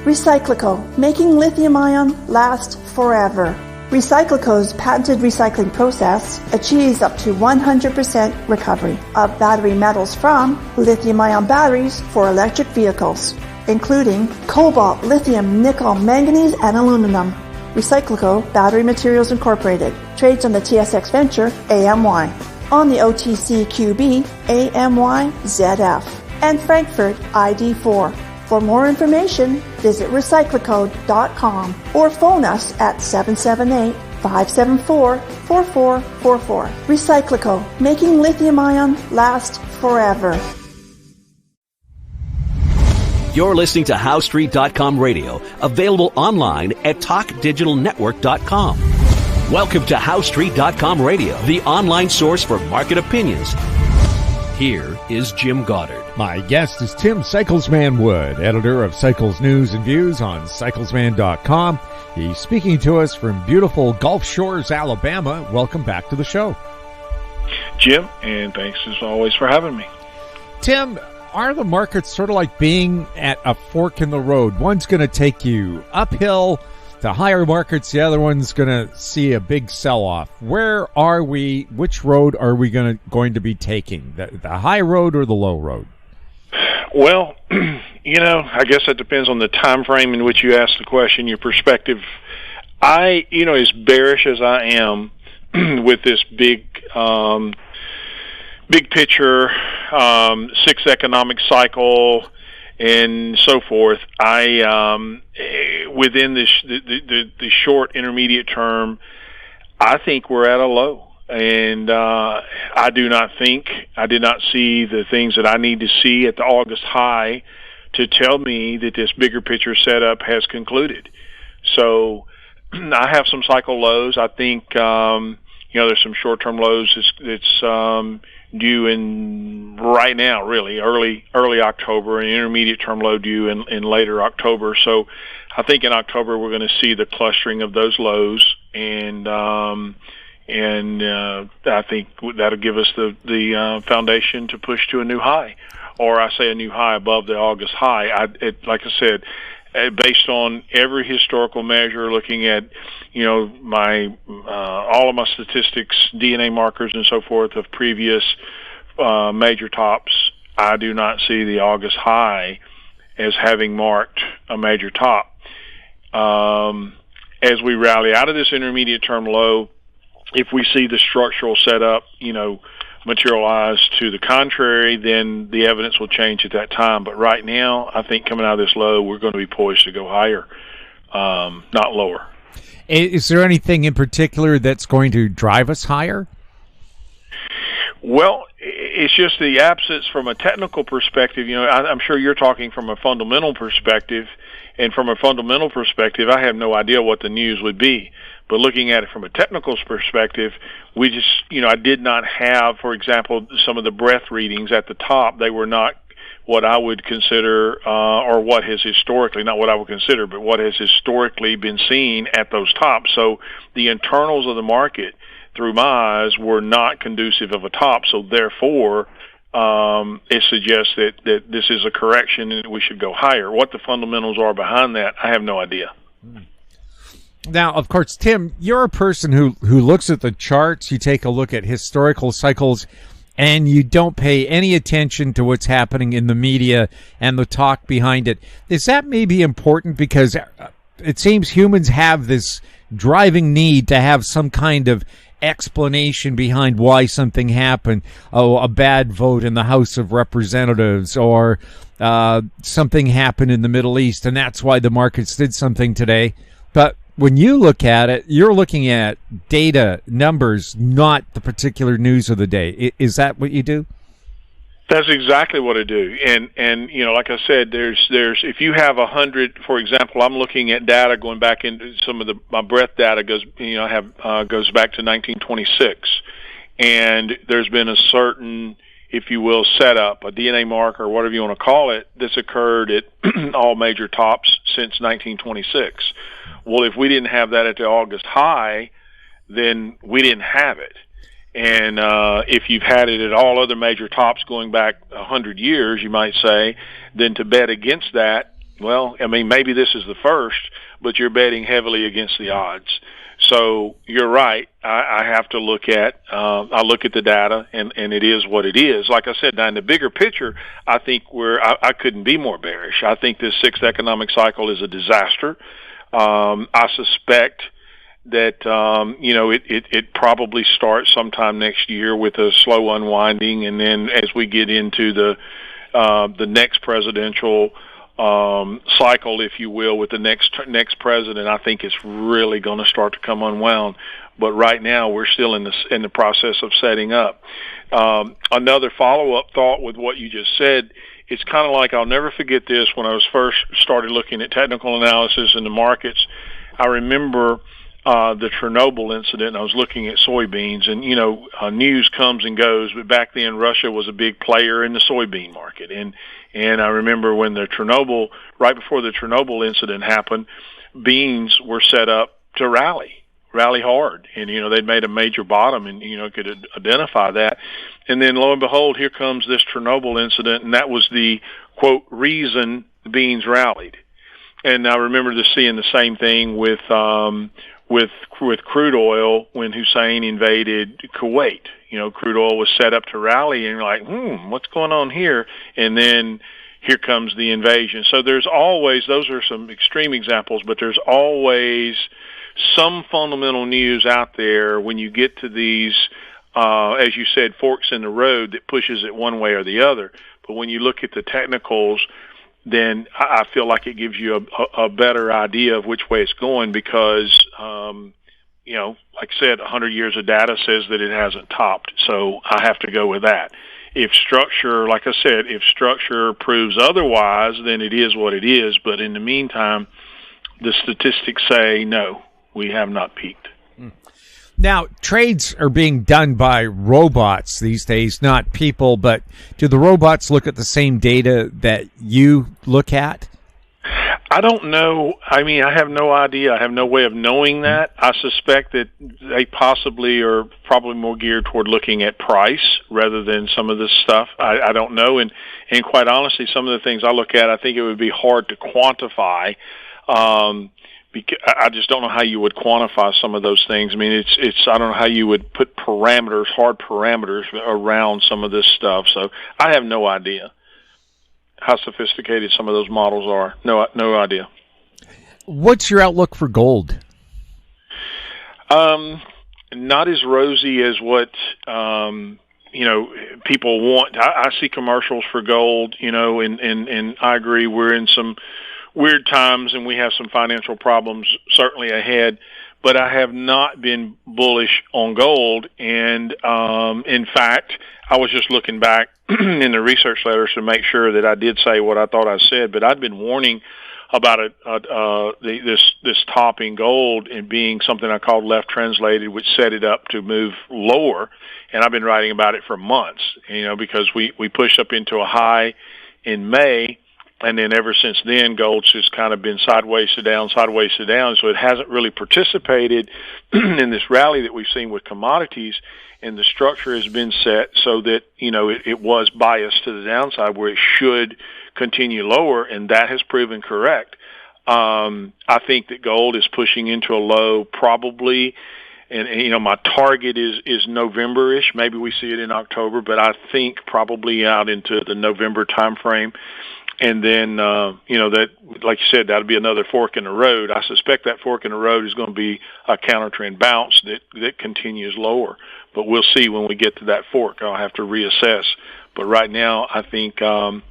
Recyclico, making lithium-ion last forever. Recyclico's patented recycling process achieves up to 100% recovery of battery metals from lithium-ion batteries for electric vehicles, including cobalt, lithium, nickel, manganese, and aluminum. Recyclico Battery Materials Incorporated trades on the TSX Venture AMY, on the OTCQB AMYZF, and Frankfurt ID4. For more information, visit recyclicode.com or phone us at 778-574-4444. Recyclico, making lithium-ion last forever. You're listening to HowStreet.com radio, available online at TalkDigitalNetwork.com. Welcome to HowStreet.com radio, the online source for market opinions. Here is Jim Goddard. My guest is Tim Cyclesman Wood, editor of Cycles News and Views on Cyclesman.com. He's speaking to us from beautiful Gulf Shores, Alabama. Welcome back to the show. Jim, and thanks as always for having me. Tim, are the markets sort of like being at a fork in the road? One's going to take you uphill to higher markets, the other one's going to see a big sell-off. Where are we? Which road are we going to be taking? The high road or the low road? Well, I guess that depends on the time frame in which you ask the question, your perspective. As bearish as I am with this big picture, sixth economic cycle, and so forth, within the short intermediate term, I think we're at a low, and I did not see the things that I need to see at the August high to tell me that this bigger picture setup has concluded. So I have some cycle lows. I think there's some short-term lows that's due in right now, really early October, an intermediate term low due in later October. So I think in October we're going to see the clustering of those lows, and I think that'll give us the foundation to push to a new high, or I say a new high above the August high. Like I said, based on every historical measure, looking at my all of my statistics, DNA markers, and so forth of previous major tops, I do not see the August high as having marked a major top. As we rally out of this intermediate term low, if we see the structural setup, materialize to the contrary, then the evidence will change at that time. But right now, I think coming out of this low, we're going to be poised to go higher, not lower. Is there anything in particular that's going to drive us higher? Well, it's just the absence from a technical perspective. I'm sure you're talking from a fundamental perspective, and from a fundamental perspective, I have no idea what the news would be. But looking at it from a technical perspective, we just, I did not have, for example, some of the breadth readings at the top. They were not what I would consider, or what has historically, not what I would consider, but what has historically been seen at those tops. So the internals of the market, through my eyes, were not conducive of a top. So therefore, it suggests that this is a correction and we should go higher. What the fundamentals are behind that, I have no idea. Now, of course, Tim, you're a person who looks at the charts. You take a look at historical cycles, and you don't pay any attention to what's happening in the media and the talk behind it. Is that maybe important? Because it seems humans have this driving need to have some kind of explanation behind why something happened. Oh, a bad vote in the House of Representatives, or something happened in the Middle East, and that's why the markets did something today. But when you look at it, you're looking at data, numbers, not the particular news of the day. Is that what you do? That's exactly what I do. And like I said, there's if you have 100, for example, I'm looking at data going back into some of my breadth data goes back to 1926, and there's been a certain, if you will, setup, a DNA marker, whatever you want to call it, that's occurred at all major tops since 1926. Well, if we didn't have that at the August high, then we didn't have it. And if you've had it at all other major tops going back 100 years, you might say, then to bet against that, well, I mean, maybe this is the first, but you're betting heavily against the odds. So you're right. I have to look at, I look at the data, and it is what it is. Like I said, now in the bigger picture, I think I couldn't be more bearish. I think this sixth economic cycle is a disaster. I suspect that, it probably starts sometime next year with a slow unwinding. And then as we get into the next presidential cycle, if you will, with the next president, I think it's really going to start to come unwound. But right now, we're still in the process of setting up. Another follow-up thought with what you just said, it's kind of like, I'll never forget this, when I was first started looking at technical analysis in the markets. I remember the Chernobyl incident, and I was looking at soybeans, and, news comes and goes, but back then Russia was a big player in the soybean market. And I remember when right before the Chernobyl incident happened, beans were set up to rally hard. And, they'd made a major bottom and, could identify that. And then lo and behold, here comes this Chernobyl incident, and that was the, quote, reason beans rallied. And I remember seeing the same thing with crude oil when Hussein invaded Kuwait. Crude oil was set up to rally, and you're like, what's going on here? And then here comes the invasion. So there's always, those are some extreme examples, but there's always some fundamental news out there when you get to these, as you said, forks in the road that pushes it one way or the other. But when you look at the technicals, then I feel like it gives you a better idea of which way it's going because, like I said, 100 years of data says that it hasn't topped. So I have to go with that. If structure, like I said, if structure proves otherwise, then it is what it is. But in the meantime, the statistics say, no, we have not peaked. Now, trades are being done by robots these days, not people, but do the robots look at the same data that you look at? I don't know. I mean, I have no idea. I have no way of knowing that. I suspect that they possibly are probably more geared toward looking at price rather than some of this stuff. I don't know. And quite honestly, some of the things I look at, I think it would be hard to quantify. Because I just don't know how you would quantify some of those things. I mean, it's I don't know how you would put hard parameters around some of this stuff. So I have no idea how sophisticated some of those models are. No idea. What's your outlook for gold? Not as rosy as what people want. I see commercials for gold, and I agree we're in some weird times and we have some financial problems certainly ahead, but I have not been bullish on gold. And in fact, I was just looking back in the research letters to make sure that I did say what I thought I said, but I'd been warning about this top in gold and being something I called left translated, which set it up to move lower. And I've been writing about it for months, because we pushed up into a high in May. And then ever since then, gold's just kind of been sideways to down. So it hasn't really participated in this rally that we've seen with commodities. And the structure has been set so that, it was biased to the downside where it should continue lower. And that has proven correct. I think that gold is pushing into a low probably. And my target is November-ish. Maybe we see it in October, but I think probably out into the November time frame. And then, that, like you said, that'll be another fork in the road. I suspect that fork in the road is going to be a counter-trend bounce that continues lower. But we'll see when we get to that fork. I'll have to reassess. But right now, I think, we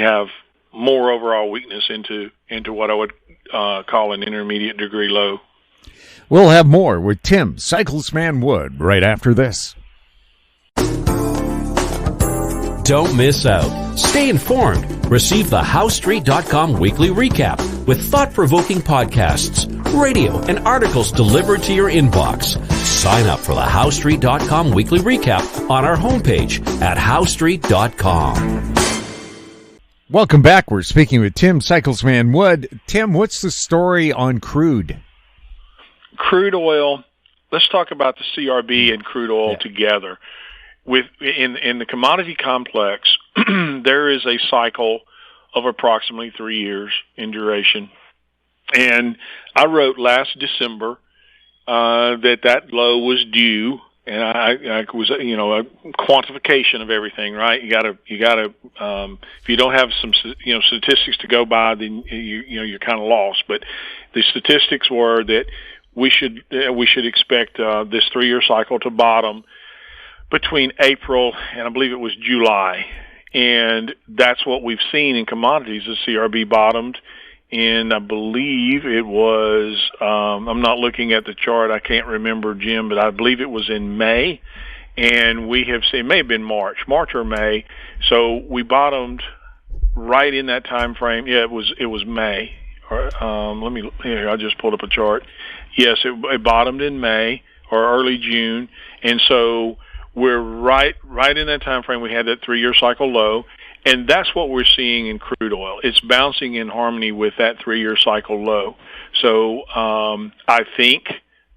have more overall weakness into what I would call an intermediate degree low. We'll have more with Tim Cyclesman Wood right after this. Don't miss out. Stay informed. Receive the HowStreet.com weekly recap with thought-provoking podcasts, radio, and articles delivered to your inbox. Sign up for the HowStreet.com weekly recap on our homepage at HowStreet.com. Welcome back. We're speaking with Tim Cyclesman Wood. Tim, what's the story on crude? Crude oil. Let's talk about the CRB and crude oil together. In the commodity complex, there is a cycle of approximately 3 years in duration. And I wrote last December that low was due, and I was, a quantification of everything, right? You gotta, if you don't have some, statistics to go by, then you're kind of lost. But the statistics were that we should expect this 3-year cycle to bottom between April and I believe it was July, and that's what we've seen in commodities. The CRB bottomed. And I believe it was, I'm not looking at the chart, I can't remember, Jim, but I believe it was in May. And we have seen, it may have been March or May. So we bottomed right in that time frame. Yeah, it was May. I just pulled up a chart. Yes, it bottomed in May or early June. And so we're right in that time frame. We had that 3-year cycle low. And that's what we're seeing in crude oil. It's bouncing in harmony with that 3-year cycle low. So I think,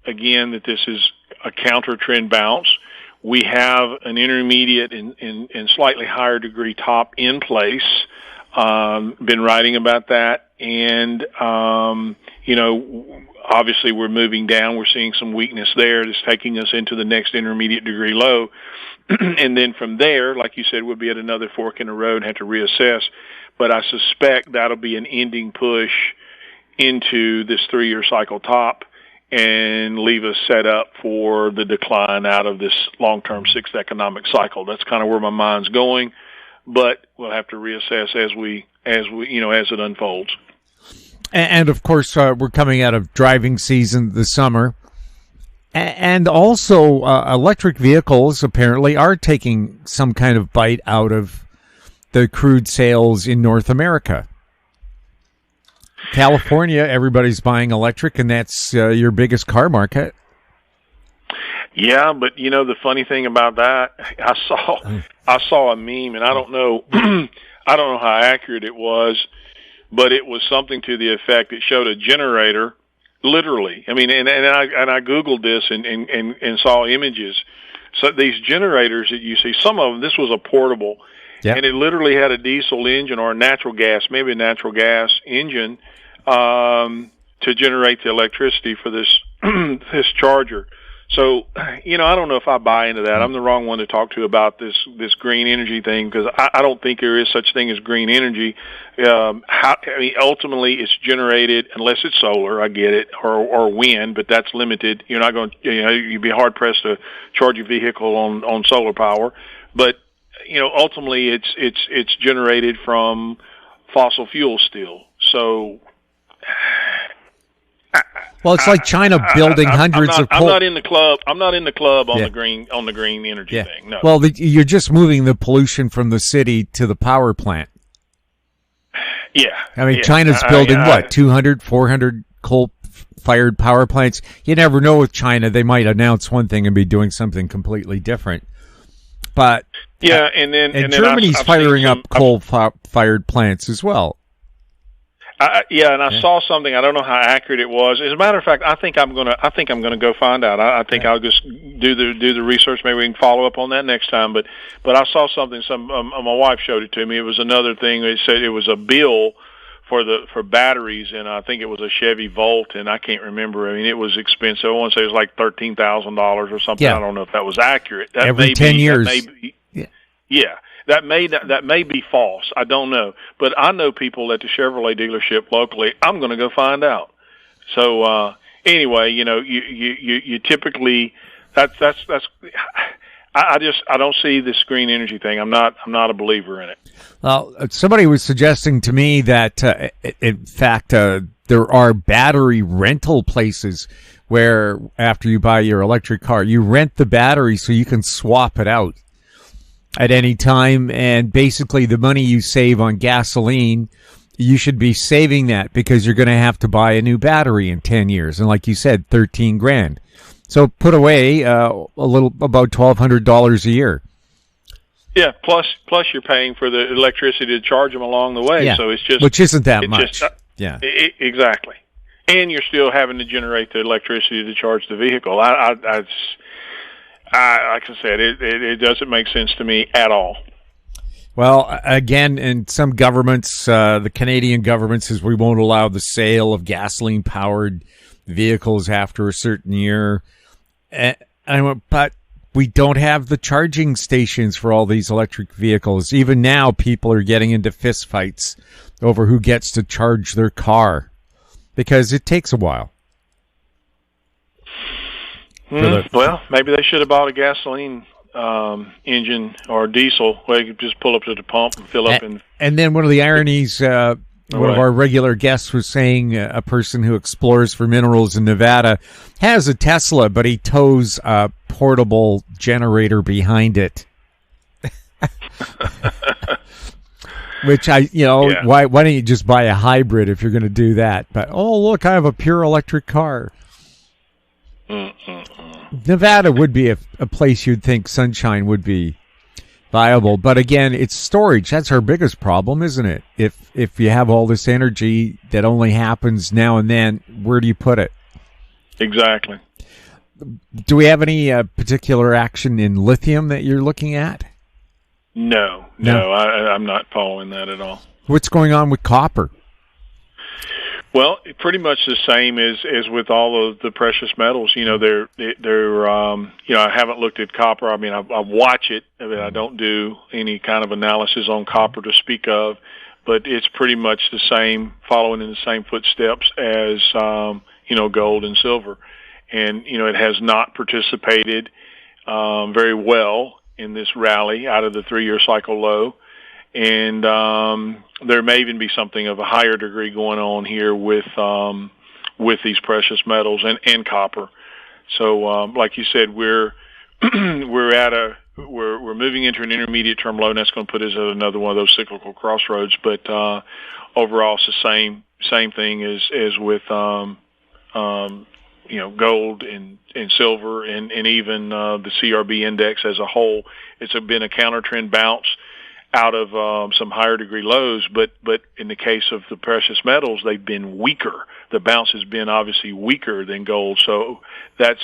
again, that this is a counter trend bounce. We have an intermediate and slightly higher degree top in place. Been writing about that. And, obviously we're moving down. We're seeing some weakness there that's taking us into the next intermediate degree low. And then from there, like you said, we'll be at another fork in the road and have to reassess. But I suspect that'll be an ending push into this 3-year cycle top and leave us set up for the decline out of this long-term 6th economic cycle. That's kind of where my mind's going. But we'll have to reassess as it unfolds. And of course, we're coming out of driving season this summer. And also, electric vehicles apparently are taking some kind of bite out of the crude sales in North America. California, everybody's buying electric, and that's your biggest car market. Yeah, but the funny thing about that, I saw a meme, and I don't know how accurate it was, but it was something to the effect it showed a generator. Literally, I mean, and I Googled this and saw images. So these generators that you see, some of them, this was a portable, and it literally had a diesel engine or a natural gas, maybe a natural gas engine, to generate the electricity for this this charger. So, I don't know if I buy into that. I'm the wrong one to talk to about this green energy thing because I don't think there is such thing as green energy. Ultimately, it's generated unless it's solar. I get it, or wind, but that's limited. You're not going. You'd be hard pressed to charge your vehicle on solar power. But ultimately, it's generated from fossil fuel still. So. Well, it's like China building hundreds of coal. I'm not in the club. I'm not in the club on the green energy thing. No. Well, you're just moving the pollution from the city to the power plant. Yeah. I mean, China's building 200, 400 coal-fired power plants. You never know with China; they might announce one thing and be doing something completely different. But and Germany's firing up coal-fired plants as well. I saw something. I don't know how accurate it was. As a matter of fact, I think I'm gonna go find out. I think I'll just do the research. Maybe we can follow up on that next time. But I saw something. My wife showed it to me. It was another thing. It said it was a bill for batteries, and I think it was a Chevy Volt, and I can't remember. I mean, it was expensive. I want to say it was like $13,000 or something. Yeah. I don't know if that was accurate. That every 10 years. Yeah. That may be false. I don't know, but I know people at the Chevrolet dealership locally. I'm going to go find out. So anyway, you typically that's. I don't see this green energy thing. I'm not a believer in it. Well, somebody was suggesting to me that in fact there are battery rental places where after you buy your electric car, you rent the battery so you can swap it out at any time, and basically the money you save on gasoline, you should be saving that because you're going to have to buy a new battery in 10 years. And like you said, $13,000. So put away about $1,200 a year. Yeah, plus you're paying for the electricity to charge them along the way. Yeah. So it's just, which isn't that much. Exactly. And you're still having to generate the electricity to charge the vehicle. Like I said, it doesn't make sense to me at all. Well, again, in some governments, the Canadian government says we won't allow the sale of gasoline-powered vehicles after a certain year. And I went, but we don't have the charging stations for all these electric vehicles. Even now, people are getting into fistfights over who gets to charge their car because it takes a while. Well, maybe they should have bought a gasoline engine or diesel where you could just pull up to the pump and fill up. And then one of the ironies, one of our regular guests was saying a person who explores for minerals in Nevada has a Tesla, but he tows a portable generator behind it. Which why don't you just buy a hybrid if you're going to do that? But, oh, look, I have a pure electric car. Nevada would be a place you'd think sunshine would be viable. But again, it's storage. That's our biggest problem, isn't it? If you have all this energy that only happens now and then, where do you put it? Exactly. Do we have any particular action in lithium that you're looking at? No. I'm not following that at all. What's going on with copper? Well, pretty much the same as with all of the precious metals. They're I haven't looked at copper. I mean, I watch it, but I don't do any kind of analysis on copper to speak of. But it's pretty much the same, following in the same footsteps as gold and silver, and it has not participated very well in this rally out of the 3-year cycle low. And there may even be something of a higher degree going on here with these precious metals and copper. So, like you said, we're moving into an intermediate term low, and that's going to put us at another one of those cyclical crossroads. But overall, it's the same thing as with gold and silver and even the CRB index as a whole. It's been a counter trend bounce out of some higher degree lows, but in the case of the precious metals, they've been weaker. The bounce has been obviously weaker than gold, so that's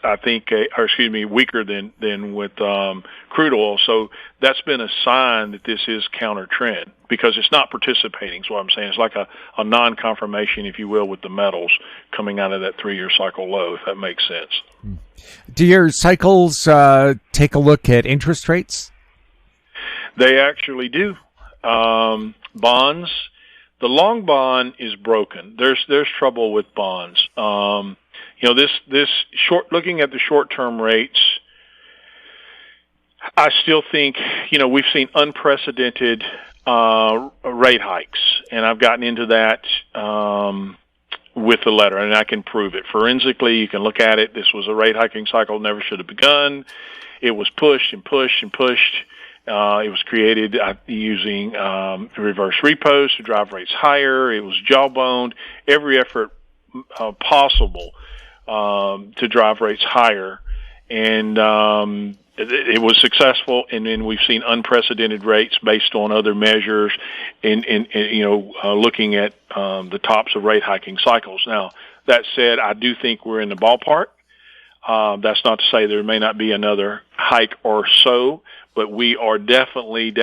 I think, weaker than with crude oil. So that's been a sign that this is counter trend because it's not participating. Is what I'm saying. It's like a non-confirmation, if you will, with the metals coming out of that 3-year cycle low. If that makes sense. Do your cycles take a look at interest rates? They actually do. Bonds, the long bond is broken. There's trouble with bonds. This looking at the short-term rates, I still think, we've seen unprecedented rate hikes, and I've gotten into that with the letter, and I can prove it. Forensically, you can look at it. This was a rate hiking cycle never should have begun. It was pushed and pushed and pushed. It was created using reverse repos to drive rates higher. It was jawboned. Every effort possible to drive rates higher, and it was successful. And then we've seen unprecedented rates based on other measures, looking at the tops of rate hiking cycles. Now, that said, I do think we're in the ballpark. That's not to say there may not be another hike or so, but we are definitely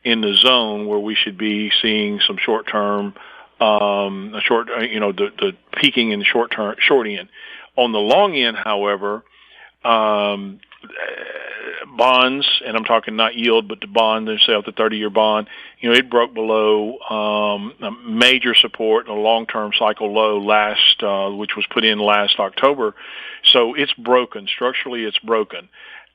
in the zone where we should be seeing some short-term, the peaking in the short end. On the long end, however, bonds, and I'm talking not yield, but the bond themselves, the 30-year bond, it broke below a major support, a long-term cycle low which was put in last October. So it's broken. Structurally, it's broken.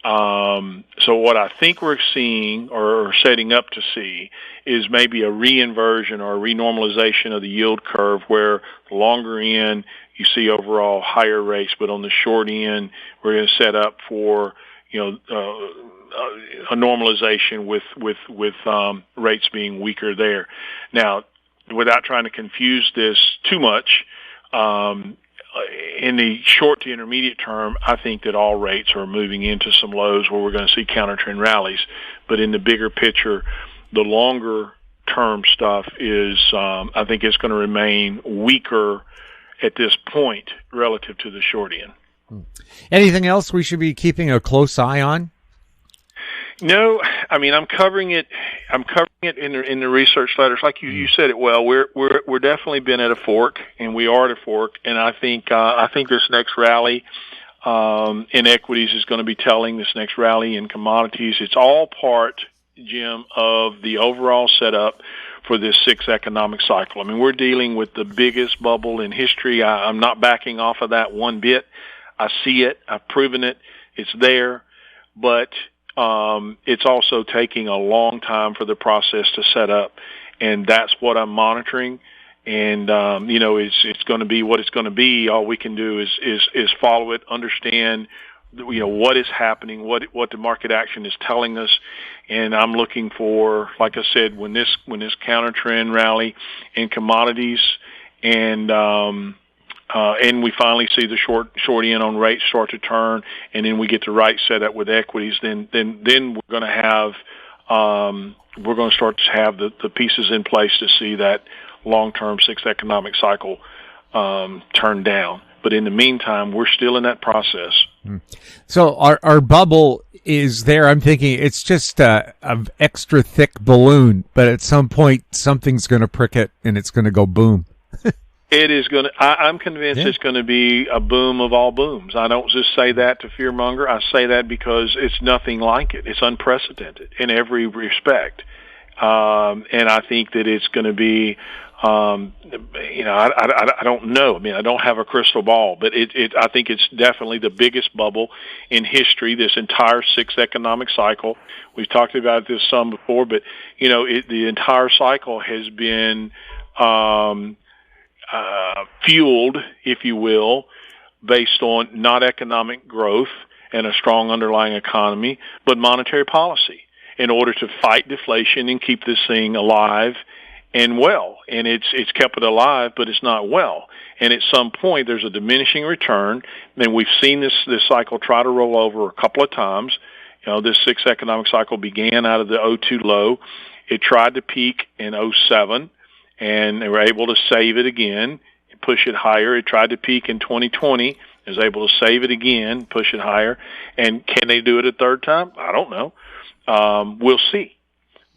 So what I think we're seeing or setting up to see is maybe a reinversion or a renormalization of the yield curve where the longer end you see overall higher rates, but on the short end we're going to set up for a normalization with rates being weaker there. Now, without trying to confuse this too much, in the short to intermediate term, I think that all rates are moving into some lows where we're going to see counter-trend rallies. But in the bigger picture, the longer-term stuff is, I think it's going to remain weaker at this point relative to the short end. Anything else we should be keeping a close eye on? No, I mean I'm covering it. I'm covering it in the research letters. Like you said it well. We're definitely been at a fork, and we are at a fork. And I think this next rally in equities is going to be telling. This next rally in commodities. It's all part, Jim, of the overall setup for this sixth economic cycle. I mean, we're dealing with the biggest bubble in history. I'm not backing off of that one bit. I see it. I've proven it. It's there, but it's also taking a long time for the process to set up, and that's what I'm monitoring. And it's going to be what it's going to be. All we can do is follow it, understand, what is happening, what the market action is telling us. And I'm looking for, like I said, when this counter trend rally in commodities and we finally see the short end on rates start to turn, and then we get the right setup with equities, then we're going to have start to have the pieces in place to see that long-term sixth economic cycle turn down. But in the meantime, we're still in that process. So our bubble is there. I'm thinking it's just an extra thick balloon, but at some point something's going to prick it and it's going to go boom. It is going to. I'm convinced it's going to be a boom of all booms. I don't just say that to fearmonger. I say that because it's nothing like it. It's unprecedented in every respect, and I think that it's going to be. I don't know. I mean, I don't have a crystal ball, but I think it's definitely the biggest bubble in history. This entire sixth economic cycle. We've talked about this some before, but the entire cycle has been. Fueled, if you will, based on not economic growth and a strong underlying economy, but monetary policy in order to fight deflation and keep this thing alive and well. And it's kept it alive, but it's not well. And at some point, there's a diminishing return. And we've seen this cycle try to roll over a couple of times. This sixth economic cycle began out of the 2002 low. It tried to peak in 2007. And they were able to save it again, push it higher. It tried to peak in 2020, was able to save it again, push it higher. And can they do it a third time? I don't know. We'll see.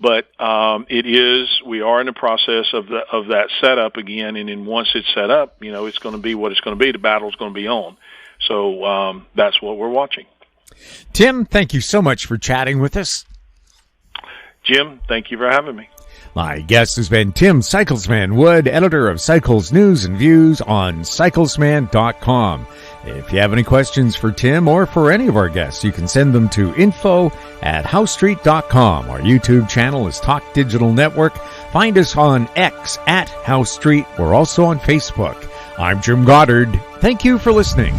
But we are in the process of that setup again. And then once it's set up, it's going to be what it's going to be. The battle's going to be on. So that's what we're watching. Tim, thank you so much for chatting with us. Jim, thank you for having me. My guest has been Tim Cyclesman Wood, editor of Cycles News and Views on cyclesman.com. If you have any questions for Tim or for any of our guests, you can send them to info@housestreet.com. Our YouTube channel is Talk Digital Network. Find us on X @HouseStreet. We're also on Facebook. I'm Jim Goddard. Thank you for listening.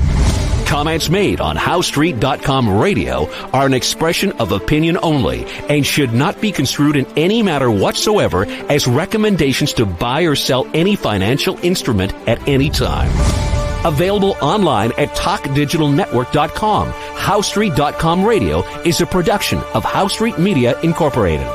Comments made on HowStreet.com radio are an expression of opinion only and should not be construed in any matter whatsoever as recommendations to buy or sell any financial instrument at any time. Available online at TalkDigitalNetwork.com. HowStreet.com radio is a production of HowStreet Media Incorporated.